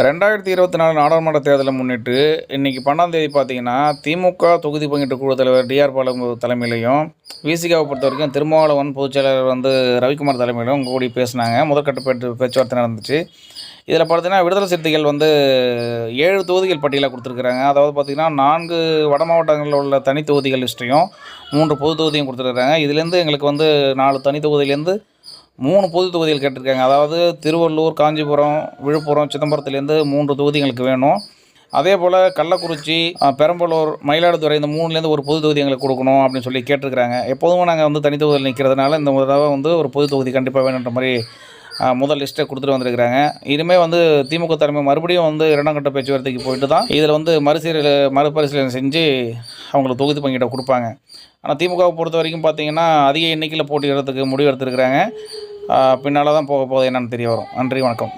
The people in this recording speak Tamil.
2024 நாடாளுமன்ற தேர்தலை முன்னிட்டு இன்றைக்கி 12ஆம் தேதி பார்த்தீங்கன்னா, திமுக தொகுதி பங்கீட்டு குழு தலைவர் டிஆர் பாலு தலைமையிலையும், விசிகாவை பொறுத்த வரைக்கும் திருமாவளவன் பொதுச்செயலாளர் ரவிக்குமார் தலைமையிலும் கூடி பேசினாங்க. முதற்கட்ட பேச்சுவார்த்தை நடந்துச்சு. இதில் பார்த்தீங்கன்னா, விடுதலை சிறுத்தைகள் 7 தொகுதிகள் பட்டியலாக கொடுத்துருக்குறாங்க. அதாவது பார்த்திங்கன்னா 4 வட மாவட்டங்களில் உள்ள தனி தொகுதிகள் லிஸ்ட்டையும் 3 பொது தொகுதியும் கொடுத்துருக்குறாங்க. இதுலேருந்து எங்களுக்கு 4 தனி தொகுதியிலேருந்து 3 பொது தொகுதிகள் கேட்டிருக்காங்க. அதாவது திருவள்ளூர், காஞ்சிபுரம், விழுப்புரம், சிதம்பரத்துலேருந்து 3 தொகுதி எங்களுக்கு வேணும். அதே போல் கள்ளக்குறிச்சி, பெரம்பலூர், மயிலாடுதுறை இந்த 3லேருந்து ஒரு பொது தொகுதி எங்களுக்கு கொடுக்கணும் அப்படின்னு சொல்லி கேட்டிருக்கிறாங்க. எப்போதும் நாங்கள் தனி தொகுதியில் நிற்கிறதுனால இந்த தடவை ஒரு பொது தொகுதி கண்டிப்பாக வேணுன்ற மாதிரி முதல் லிஸ்ட்டை கொடுத்துட்டு வந்திருக்கிறாங்க. இனிமேல் திமுக தலைமை மறுபடியும் 2ஆம் கட்ட பேச்சுவார்த்தைக்கு போயிட்டு தான் இதில் மறுபரிசீலனை செஞ்சு அவங்களுக்கு தொகுதி பங்கீட்டை கொடுப்பாங்க. ஆனால் திமுகவை பொறுத்த வரைக்கும் பார்த்திங்கன்னா அதிக எண்ணிக்கையில் போட்டியிடுறதுக்கு முடிவு எடுத்திருக்கிறாங்க. பின்னால் தான் போக போகுது என்னென்னு தெரிய வரும். நன்றி, வணக்கம்.